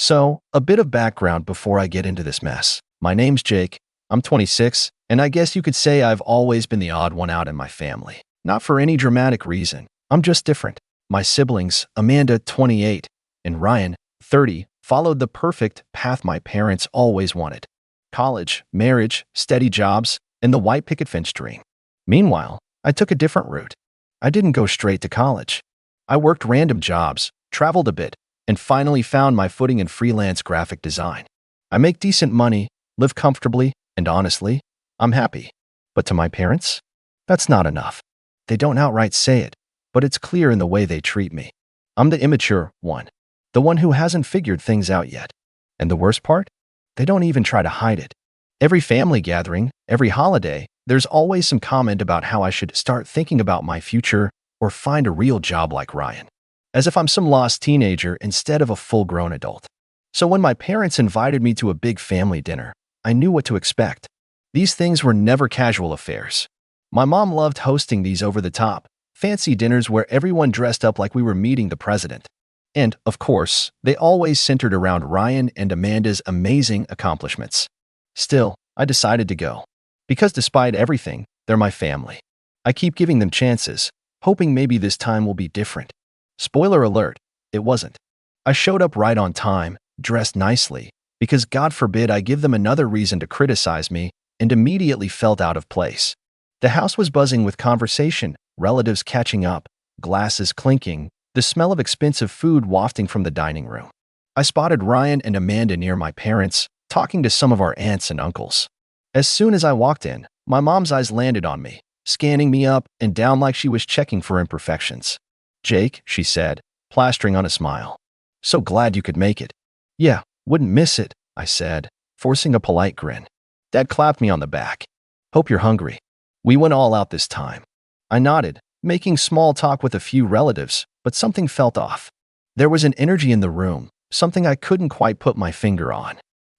So, a bit of background before I get into this mess. My name's Jake, I'm 26, and I guess you could say I've always been the odd one out in my family. Not for any dramatic reason, I'm just different. My siblings, Amanda, 28, and Ryan, 30, followed the perfect path my parents always wanted. College, marriage, steady jobs, and the white picket fence dream. Meanwhile, I took a different route. I didn't go straight to college. I worked random jobs, traveled a bit, and finally found my footing in freelance graphic design. I make decent money, live comfortably, and honestly, I'm happy. But to my parents, that's not enough. They don't outright say it, but it's clear in the way they treat me. I'm the immature one, the one who hasn't figured things out yet. And the worst part? They don't even try to hide it. Every family gathering, every holiday, there's always some comment about how I should start thinking about my future or find a real job like Ryan. As if I'm some lost teenager instead of a full-grown adult. So when my parents invited me to a big family dinner, I knew what to expect. These things were never casual affairs. My mom loved hosting these over-the-top, fancy dinners where everyone dressed up like we were meeting the president. And, of course, they always centered around Ryan and Amanda's amazing accomplishments. Still, I decided to go. Because despite everything, they're my family. I keep giving them chances, hoping maybe this time will be different. Spoiler alert, it wasn't. I showed up right on time, dressed nicely, because God forbid I give them another reason to criticize me, and immediately felt out of place. The house was buzzing with conversation, relatives catching up, glasses clinking, the smell of expensive food wafting from the dining room. I spotted Ryan and Amanda near my parents, talking to some of our aunts and uncles. As soon as I walked in, my mom's eyes landed on me, scanning me up and down like she was checking for imperfections. "Jake," she said, plastering on a smile. "So glad you could make it." "Yeah, wouldn't miss it," I said, forcing a polite grin. Dad clapped me on the back. "Hope you're hungry." We went all out this time. I nodded, making small talk with a few relatives, but something felt off. There was an energy in the room, something I couldn't quite put my finger on.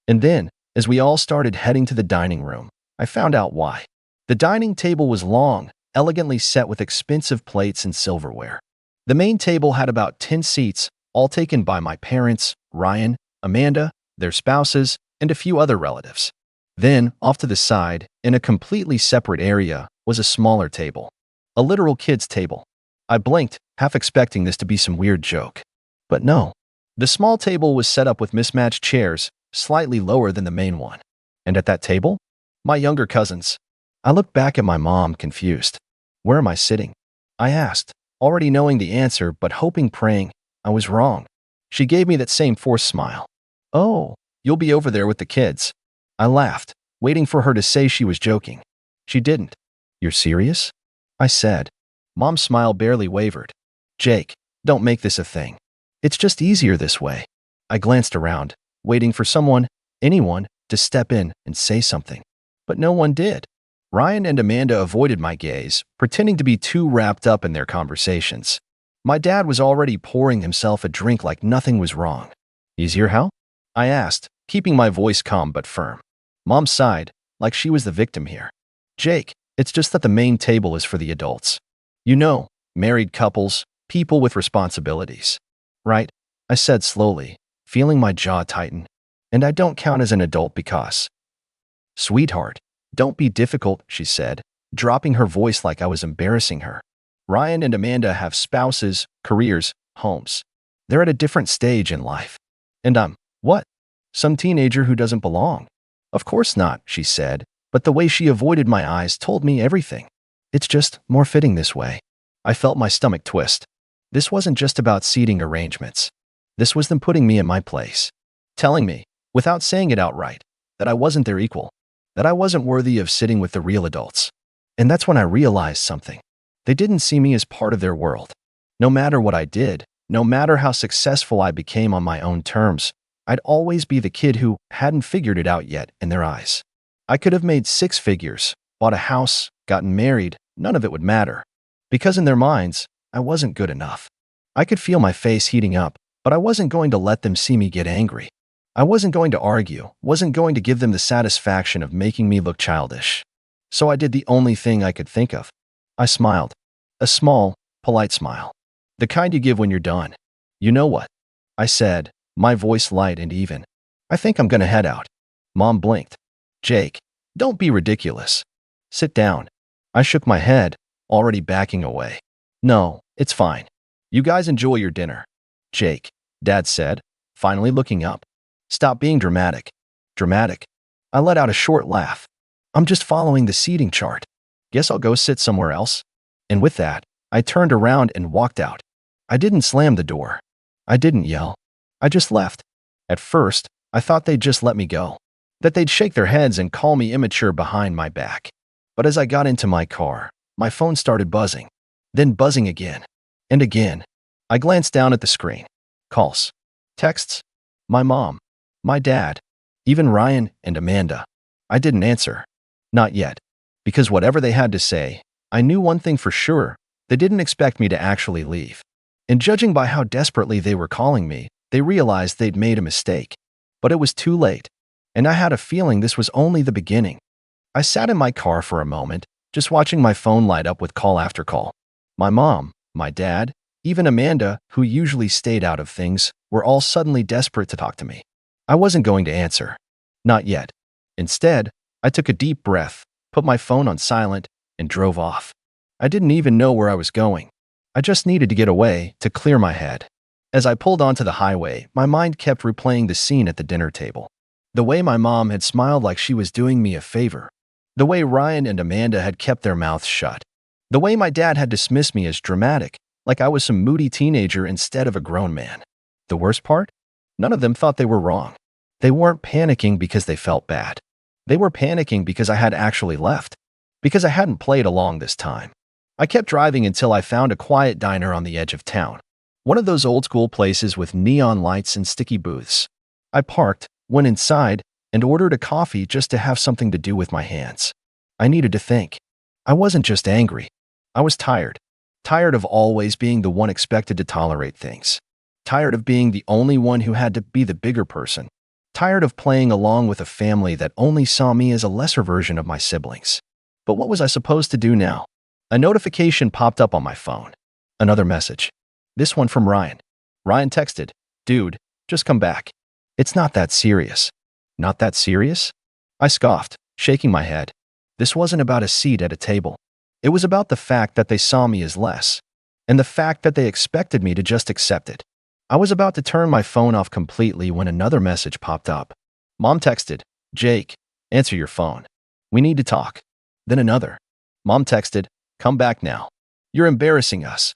And then, as we all started heading to the dining room, I found out why. The dining table was long, elegantly set with expensive plates and silverware. The main table had about 10 seats, all taken by my parents, Ryan, Amanda, their spouses, and a few other relatives. Then, off to the side, in a completely separate area, was a smaller table. A literal kid's table. I blinked, half expecting this to be some weird joke. But no. The small table was set up with mismatched chairs, slightly lower than the main one. And at that table? My younger cousins. I looked back at my mom, confused. "Where am I sitting?" I asked, already knowing the answer but hoping, praying, I was wrong. She gave me that same forced smile. "Oh, you'll be over there with the kids." I laughed, waiting for her to say she was joking. She didn't. "You're serious?" I said. Mom's smile barely wavered. "Jake, don't make this a thing. It's just easier this way." I glanced around, waiting for someone, anyone, to step in and say something. But no one did. Ryan and Amanda avoided my gaze, pretending to be too wrapped up in their conversations. My dad was already pouring himself a drink like nothing was wrong. "Easier how?" I asked, keeping my voice calm but firm. Mom sighed, like she was the victim here. "Jake, it's just that the main table is for the adults. You know, married couples, people with responsibilities." "Right," I said slowly, feeling my jaw tighten. "And I don't count as an adult because—" "Sweetheart, don't be difficult," she said, dropping her voice like I was embarrassing her. "Ryan and Amanda have spouses, careers, homes. They're at a different stage in life. And I'm, what? Some teenager who doesn't belong?" "Of course not," she said, but the way she avoided my eyes told me everything. "It's just more fitting this way." I felt my stomach twist. This wasn't just about seating arrangements. This was them putting me in my place. Telling me, without saying it outright, that I wasn't their equal. That I wasn't worthy of sitting with the real adults. And that's when I realized something. They didn't see me as part of their world. No matter what I did, no matter how successful I became on my own terms, I'd always be the kid who hadn't figured it out yet in their eyes. I could have made 6 figures, bought a house, gotten married, none of it would matter. Because in their minds, I wasn't good enough. I could feel my face heating up, but I wasn't going to let them see me get angry. I wasn't going to argue, wasn't going to give them the satisfaction of making me look childish. So I did the only thing I could think of. I smiled. A small, polite smile. The kind you give when you're done. "You know what?" I said, my voice light and even. I think I'm gonna head out. Mom blinked. Jake, don't be ridiculous. Sit down. I shook my head, already backing away. No, it's fine. You guys enjoy your dinner. Jake, Dad said, finally looking up. Stop being dramatic. Dramatic? I let out a short laugh. I'm just following the seating chart. Guess I'll go sit somewhere else. And with that, I turned around and walked out. I didn't slam the door. I didn't yell. I just left. At first, I thought they'd just let me go, that they'd shake their heads and call me immature behind my back. But as I got into my car, my phone started buzzing, then buzzing again and again. I glanced down at the screen. Calls, texts, my mom, my dad, even Ryan and Amanda. I didn't answer. Not yet. Because whatever they had to say, I knew one thing for sure. They didn't expect me to actually leave. And judging by how desperately they were calling me, they realized they'd made a mistake. But it was too late. And I had a feeling this was only the beginning. I sat in my car for a moment, just watching my phone light up with call after call. My mom, my dad, even Amanda, who usually stayed out of things, were all suddenly desperate to talk to me. I wasn't going to answer. Not yet. Instead, I took a deep breath, put my phone on silent, and drove off. I didn't even know where I was going. I just needed to get away, to clear my head. As I pulled onto the highway, my mind kept replaying the scene at the dinner table. The way my mom had smiled like she was doing me a favor. The way Ryan and Amanda had kept their mouths shut. The way my dad had dismissed me as dramatic, like I was some moody teenager instead of a grown man. The worst part? None of them thought they were wrong. They weren't panicking because they felt bad. They were panicking because I had actually left. Because I hadn't played along this time. I kept driving until I found a quiet diner on the edge of town. One of those old-school places with neon lights and sticky booths. I parked, went inside, and ordered a coffee just to have something to do with my hands. I needed to think. I wasn't just angry. I was tired. Tired of always being the one expected to tolerate things. Tired of being the only one who had to be the bigger person. Tired of playing along with a family that only saw me as a lesser version of my siblings. But what was I supposed to do now? A notification popped up on my phone. Another message. This one from Ryan. Ryan texted, "Dude, just come back. It's not that serious." Not that serious? I scoffed, shaking my head. This wasn't about a seat at a table. It was about the fact that they saw me as less. And the fact that they expected me to just accept it. I was about to turn my phone off completely when another message popped up. Mom texted, "Jake, answer your phone. We need to talk." Then another. Mom texted, "Come back now. You're embarrassing us."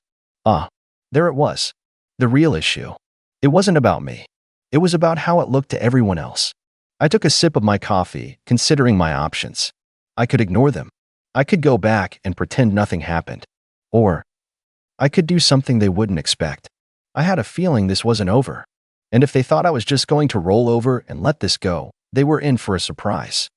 There it was. The real issue. It wasn't about me. It was about how it looked to everyone else. I took a sip of my coffee, considering my options. I could ignore them. I could go back and pretend nothing happened. Or I could do something they wouldn't expect. I had a feeling this wasn't over. And if they thought I was just going to roll over and let this go, they were in for a surprise.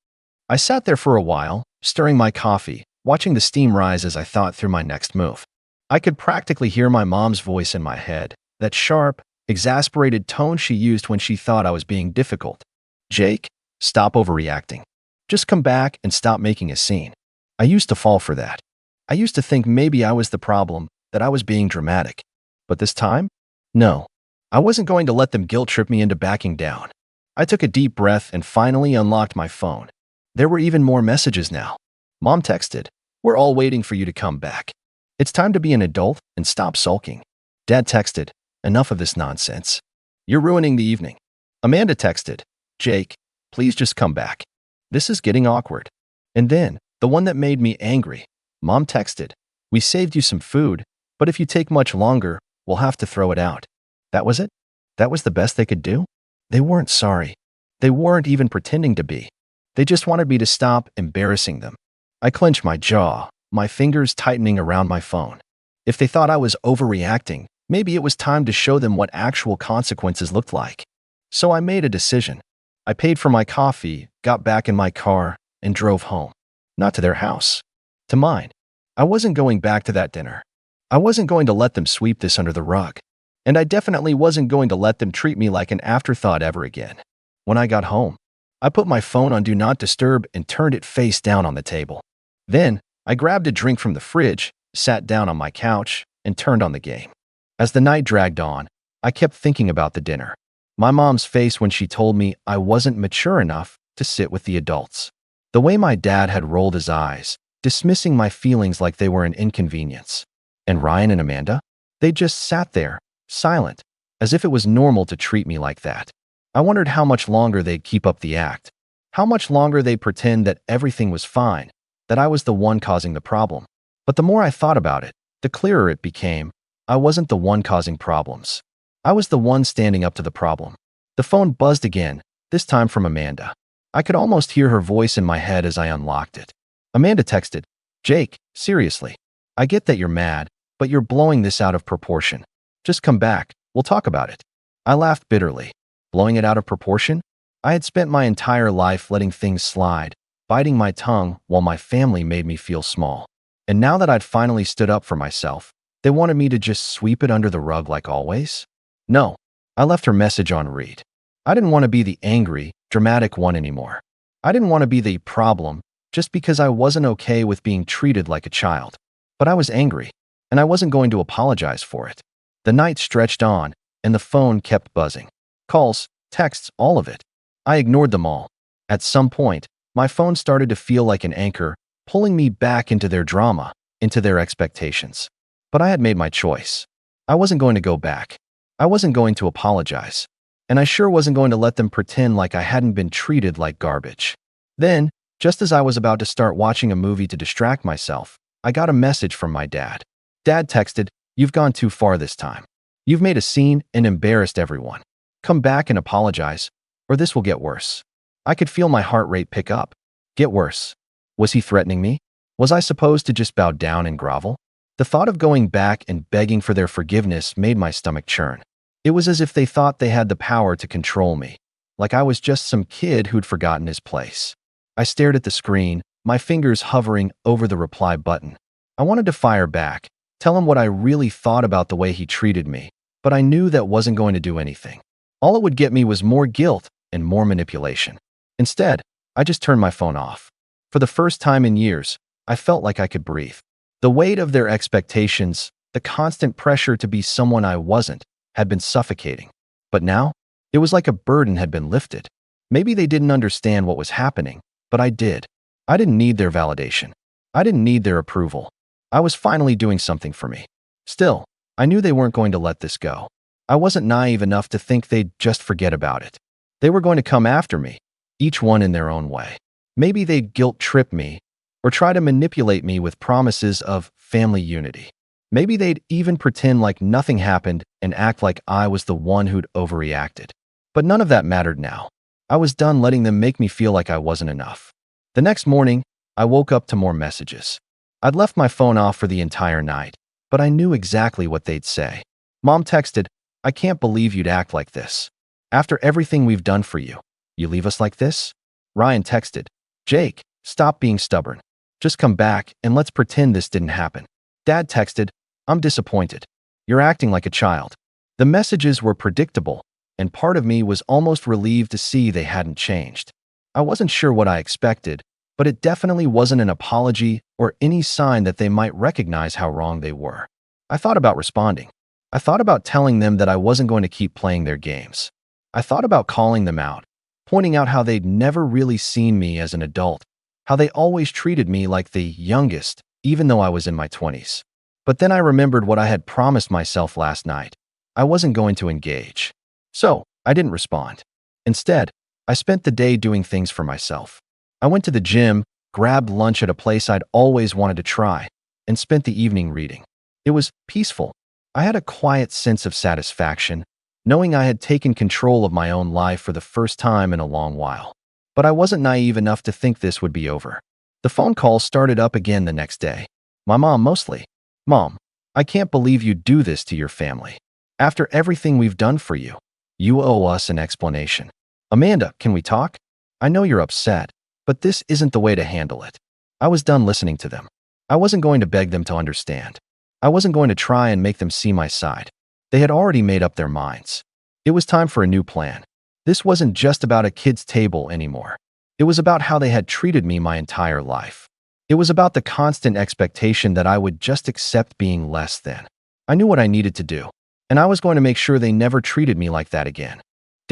I sat there for a while, stirring my coffee, watching the steam rise as I thought through my next move. I could practically hear my mom's voice in my head, that sharp, exasperated tone she used when she thought I was being difficult. "Jake, stop overreacting. Just come back and stop making a scene." I used to fall for that. I used to think maybe I was the problem, that I was being dramatic. But this time? No. I wasn't going to let them guilt trip me into backing down. I took a deep breath and finally unlocked my phone. There were even more messages now. Mom texted, "We're all waiting for you to come back. It's time to be an adult and stop sulking." Dad texted, "Enough of this nonsense. You're ruining the evening." Amanda texted, "Jake, please just come back. This is getting awkward." And then, the one that made me angry, Mom texted, "We saved you some food, but if you take much longer, we'll have to throw it out." That was it? That was the best they could do? They weren't sorry. They weren't even pretending to be. They just wanted me to stop embarrassing them. I clenched my jaw, my fingers tightening around my phone. If they thought I was overreacting, maybe it was time to show them what actual consequences looked like. So I made a decision. I paid for my coffee, got back in my car, and drove home. Not to their house. To mine. I wasn't going back to that dinner. I wasn't going to let them sweep this under the rug. And I definitely wasn't going to let them treat me like an afterthought ever again. When I got home, I put my phone on Do Not Disturb and turned it face down on the table. Then, I grabbed a drink from the fridge, sat down on my couch, and turned on the game. As the night dragged on, I kept thinking about the dinner. My mom's face when she told me I wasn't mature enough to sit with the adults. The way my dad had rolled his eyes, dismissing my feelings like they were an inconvenience. And Ryan and Amanda? They just sat there, silent, as if it was normal to treat me like that. I wondered how much longer they'd keep up the act. How much longer they'd pretend that everything was fine, that I was the one causing the problem. But the more I thought about it, the clearer it became. I wasn't the one causing problems. I was the one standing up to the problem. The phone buzzed again, this time from Amanda. I could almost hear her voice in my head as I unlocked it. Amanda texted, "Jake, seriously. I get that you're mad, but you're blowing this out of proportion. Just come back, we'll talk about it." I laughed bitterly. Blowing it out of proportion? I had spent my entire life letting things slide, biting my tongue while my family made me feel small. And now that I'd finally stood up for myself, they wanted me to just sweep it under the rug like always? No. I left her message on read. I didn't want to be the angry, dramatic one anymore. I didn't want to be the problem just because I wasn't okay with being treated like a child. But I was angry, and I wasn't going to apologize for it. The night stretched on, and the phone kept buzzing. Calls, texts, all of it. I ignored them all. At some point, my phone started to feel like an anchor, pulling me back into their drama, into their expectations. But I had made my choice. I wasn't going to go back. I wasn't going to apologize. And I sure wasn't going to let them pretend like I hadn't been treated like garbage. Then, just as I was about to start watching a movie to distract myself, I got a message from my dad. Dad texted, "You've gone too far this time. You've made a scene and embarrassed everyone. Come back and apologize, or this will get worse." I could feel my heart rate pick up. Get worse. Was he threatening me? Was I supposed to just bow down and grovel? The thought of going back and begging for their forgiveness made my stomach churn. It was as if they thought they had the power to control me, like I was just some kid who'd forgotten his place. I stared at the screen, my fingers hovering over the reply button. I wanted to fire back, tell him what I really thought about the way he treated me, but I knew that wasn't going to do anything. All it would get me was more guilt and more manipulation. Instead, I just turned my phone off. For the first time in years, I felt like I could breathe. The weight of their expectations, the constant pressure to be someone I wasn't, had been suffocating. But now, it was like a burden had been lifted. Maybe they didn't understand what was happening, but I did. I didn't need their validation. I didn't need their approval. I was finally doing something for me. Still, I knew they weren't going to let this go. I wasn't naive enough to think they'd just forget about it. They were going to come after me, each one in their own way. Maybe they'd guilt-trip me, or try to manipulate me with promises of family unity. Maybe they'd even pretend like nothing happened and act like I was the one who'd overreacted. But none of that mattered now. I was done letting them make me feel like I wasn't enough. The next morning, I woke up to more messages. I'd left my phone off for the entire night, but I knew exactly what they'd say. Mom texted, "I can't believe you'd act like this. After everything we've done for you, you leave us like this?" Ryan texted, "Jake, stop being stubborn. Just come back and let's pretend this didn't happen." Dad texted, "I'm disappointed. You're acting like a child." The messages were predictable, and part of me was almost relieved to see they hadn't changed. I wasn't sure what I expected, but it definitely wasn't an apology or any sign that they might recognize how wrong they were. I thought about responding. I thought about telling them that I wasn't going to keep playing their games. I thought about calling them out, pointing out how they'd never really seen me as an adult, how they always treated me like the youngest, even though I was in my 20s. But then I remembered what I had promised myself last night. I wasn't going to engage. So, I didn't respond. Instead, I spent the day doing things for myself. I went to the gym, grabbed lunch at a place I'd always wanted to try, and spent the evening reading. It was peaceful. I had a quiet sense of satisfaction, knowing I had taken control of my own life for the first time in a long while. But I wasn't naive enough to think this would be over. The phone calls started up again the next day. My mom mostly. "Mom, I can't believe you do this to your family. After everything we've done for you, you owe us an explanation. Amanda, can we talk? I know you're upset, but this isn't the way to handle it." I was done listening to them. I wasn't going to beg them to understand. I wasn't going to try and make them see my side. They had already made up their minds. It was time for a new plan. This wasn't just about a kid's table anymore. It was about how they had treated me my entire life. It was about the constant expectation that I would just accept being less than. I knew what I needed to do, and I was going to make sure they never treated me like that again.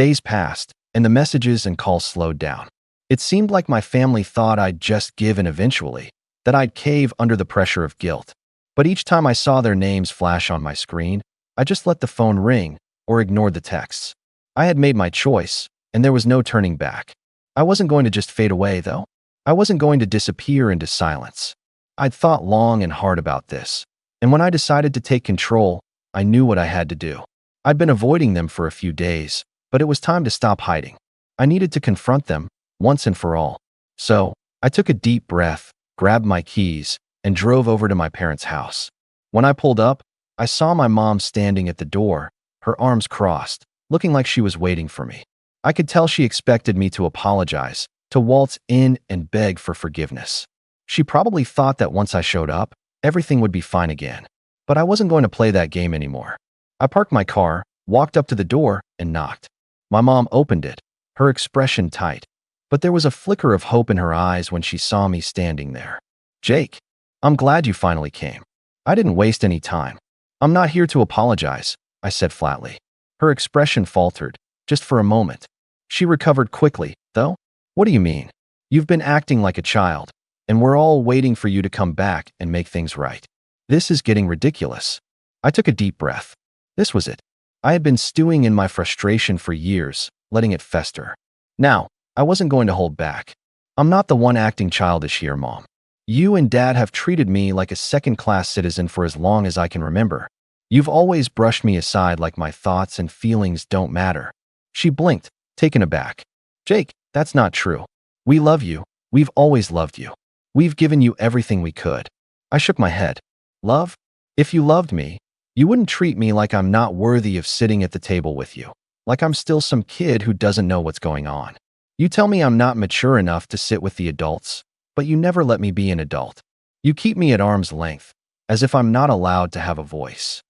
Days passed, and the messages and calls slowed down. It seemed like my family thought I'd just give in eventually, that I'd cave under the pressure of guilt. But each time I saw their names flash on my screen, I just let the phone ring or ignored the texts. I had made my choice, and there was no turning back. I wasn't going to just fade away, though. I wasn't going to disappear into silence. I'd thought long and hard about this, and when I decided to take control, I knew what I had to do. I'd been avoiding them for a few days, but it was time to stop hiding. I needed to confront them once and for all. So, I took a deep breath, grabbed my keys, and drove over to my parents' house. When I pulled up, I saw my mom standing at the door, her arms crossed, looking like she was waiting for me. I could tell she expected me to apologize, to waltz in and beg for forgiveness. She probably thought that once I showed up, everything would be fine again. But I wasn't going to play that game anymore. I parked my car, walked up to the door, and knocked. My mom opened it, her expression tight. But there was a flicker of hope in her eyes when she saw me standing there. "Jake, I'm glad you finally came. I didn't waste any time. I'm not here to apologize," I said flatly. Her expression faltered, just for a moment. She recovered quickly, though. "What do you mean? You've been acting like a child, and we're all waiting for you to come back and make things right. This is getting ridiculous." I took a deep breath. This was it. I had been stewing in my frustration for years, letting it fester. Now, I wasn't going to hold back. "I'm not the one acting childish here, Mom. You and Dad have treated me like a second-class citizen for as long as I can remember. You've always brushed me aside like my thoughts and feelings don't matter." She blinked, taken aback. "Jake, that's not true. We love you. We've always loved you. We've given you everything we could." I shook my head. "Love? If you loved me, you wouldn't treat me like I'm not worthy of sitting at the table with you, like I'm still some kid who doesn't know what's going on. You tell me I'm not mature enough to sit with the adults, but you never let me be an adult. You keep me at arm's length, as if I'm not allowed to have a voice."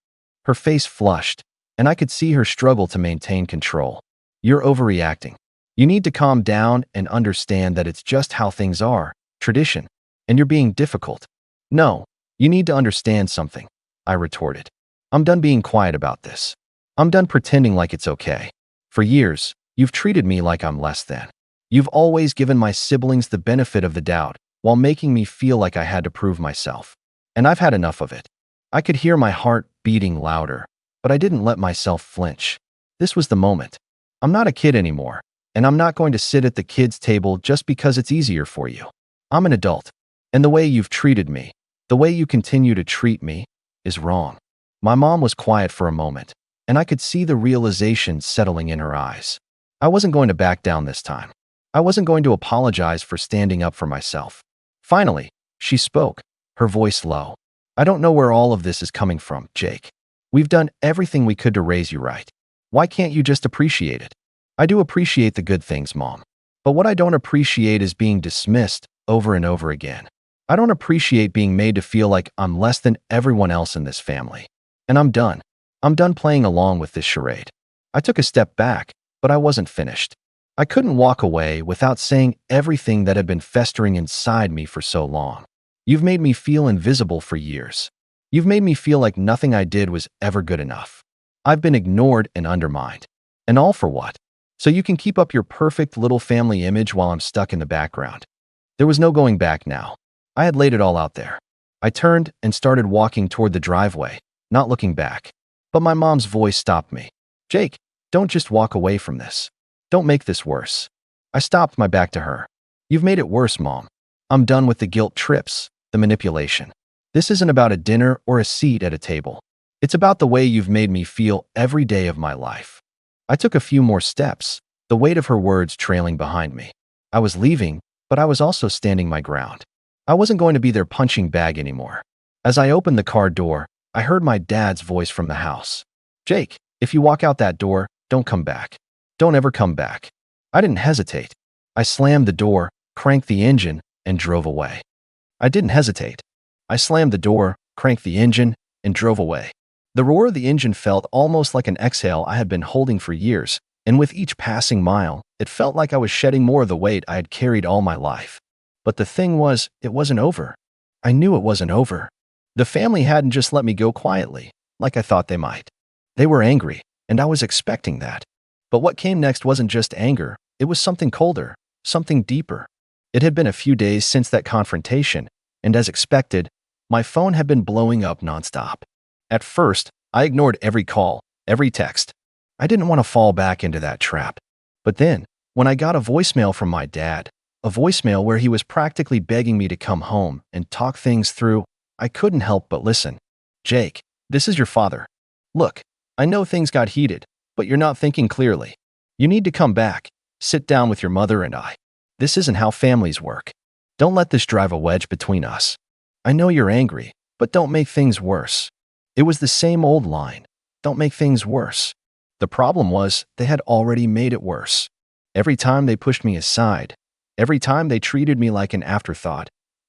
Her face flushed, and I could see her struggle to maintain control. "You're overreacting. You need to calm down and understand that it's just how things are, tradition, and you're being difficult." "No, you need to understand something," I retorted. "I'm done being quiet about this. I'm done pretending like it's okay. For years, you've treated me like I'm less than. You've always given my siblings the benefit of the doubt while making me feel like I had to prove myself. And I've had enough of it." I could hear my heart beating louder, but I didn't let myself flinch. This was the moment. I'm not a kid anymore, and I'm not going to sit at the kids' table just because it's easier for you. I'm an adult, and the way you've treated me, the way you continue to treat me, is wrong." My mom was quiet for a moment, and I could see the realization settling in her eyes. I wasn't going to back down this time. I wasn't going to apologize for standing up for myself. Finally, she spoke, her voice low. "I don't know where all of this is coming from, Jake. We've done everything we could to raise you right. Why can't you just appreciate it?" "I do appreciate the good things, Mom. But what I don't appreciate is being dismissed over and over again. I don't appreciate being made to feel like I'm less than everyone else in this family. And I'm done. I'm done playing along with this charade." I took a step back, but I wasn't finished. I couldn't walk away without saying everything that had been festering inside me for so long. "You've made me feel invisible for years. You've made me feel like nothing I did was ever good enough. I've been ignored and undermined. And all for what? So you can keep up your perfect little family image while I'm stuck in the background." There was no going back now. I had laid it all out there. I turned and started walking toward the driveway, not looking back. But my mom's voice stopped me. "Jake, don't just walk away from this. Don't make this worse." I stopped my back to her. "You've made it worse, Mom. I'm done with the guilt trips, the manipulation. This isn't about a dinner or a seat at a table. It's about the way you've made me feel every day of my life." I took a few more steps, the weight of her words trailing behind me. I was leaving, but I was also standing my ground. I wasn't going to be their punching bag anymore. As I opened the car door, I heard my dad's voice from the house. "Jake, if you walk out that door, don't come back. Don't ever come back." I didn't hesitate. I slammed the door, cranked the engine, and drove away. I didn't hesitate. I slammed the door, cranked the engine, and drove away. The roar of the engine felt almost like an exhale I had been holding for years, and with each passing mile, it felt like I was shedding more of the weight I had carried all my life. But the thing was, it wasn't over. I knew it wasn't over. The family hadn't just let me go quietly, like I thought they might. They were angry, and I was expecting that. But what came next wasn't just anger, it was something colder, something deeper. It had been a few days since that confrontation, and as expected, my phone had been blowing up nonstop. At first, I ignored every call, every text. I didn't want to fall back into that trap. But then, when I got a voicemail from my dad, a voicemail where he was practically begging me to come home and talk things through, I couldn't help but listen. "Jake, this is your father. Look, I know things got heated, but you're not thinking clearly. You need to come back, sit down with your mother and I. This isn't how families work. Don't let this drive a wedge between us. I know you're angry, but don't make things worse." It was the same old line, "Don't make things worse." The problem was, they had already made it worse. Every time they pushed me aside, every time they treated me like an afterthought,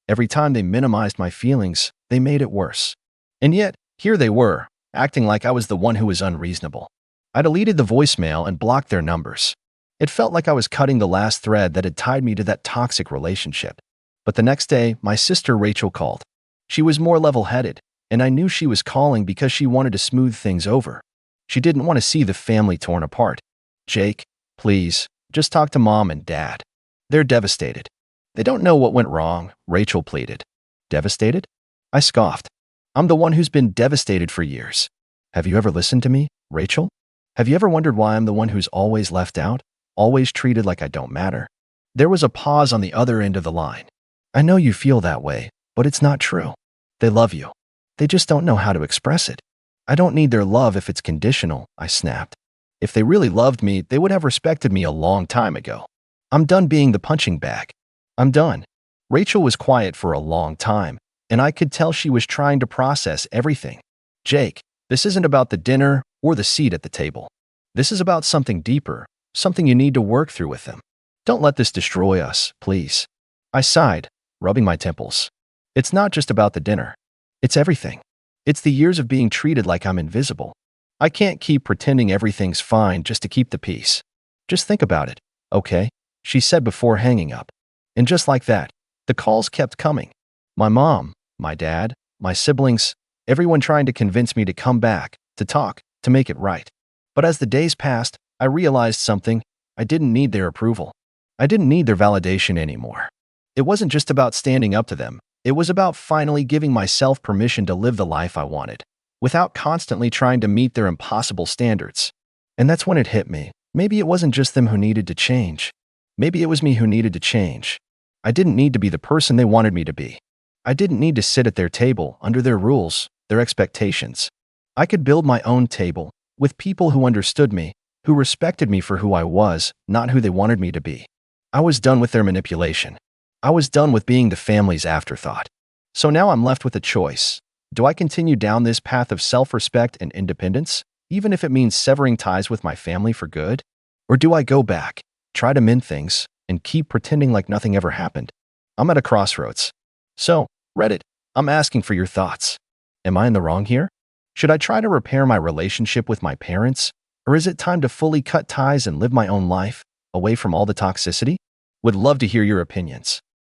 every time they minimized my feelings, they made it worse. And yet, here they were, acting like I was the one who was unreasonable. I deleted the voicemail and blocked their numbers. It felt like I was cutting the last thread that had tied me to that toxic relationship. But the next day, my sister Rachel called. She was more level-headed, and I knew she was calling because she wanted to smooth things over. She didn't want to see the family torn apart. "Jake, please, just talk to Mom and Dad. They're devastated. They don't know what went wrong," Rachel pleaded. "Devastated?" I scoffed. "I'm the one who's been devastated for years. Have you ever listened to me, Rachel? Have you ever wondered why I'm the one who's always left out, always treated like I don't matter?" There was a pause on the other end of the line. "I know you feel that way, but it's not true. They love you. They just don't know how to express it." "I don't need their love if it's conditional," I snapped. "If they really loved me, they would have respected me a long time ago. I'm done being the punching bag. I'm done." Rachel was quiet for a long time, and I could tell she was trying to process everything. "Jake, this isn't about the dinner or the seat at the table. This is about something deeper, something you need to work through with them. Don't let this destroy us, please." I sighed, rubbing my temples. "It's not just about the dinner. It's everything. It's the years of being treated like I'm invisible. I can't keep pretending everything's fine just to keep the peace. Just think about it, okay?" she said before hanging up. And just like that, the calls kept coming. My mom, my dad, my siblings, everyone trying to convince me to come back, to talk, to make it right. But as the days passed, I realized something. I didn't need their approval. I didn't need their validation anymore. It wasn't just about standing up to them. It was about finally giving myself permission to live the life I wanted, without constantly trying to meet their impossible standards. And that's when it hit me. Maybe it wasn't just them who needed to change. Maybe it was me who needed to change. I didn't need to be the person they wanted me to be. I didn't need to sit at their table, under their rules, their expectations. I could build my own table, with people who understood me, who respected me for who I was, not who they wanted me to be. I was done with their manipulation. I was done with being the family's afterthought. So now I'm left with a choice. Do I continue down this path of self-respect and independence, even if it means severing ties with my family for good? Or do I go back, try to mend things, and keep pretending like nothing ever happened? I'm at a crossroads. So, Reddit, I'm asking for your thoughts. Am I in the wrong here? Should I try to repair my relationship with my parents? Or is it time to fully cut ties and live my own life, away from all the toxicity? Would love to hear your opinions.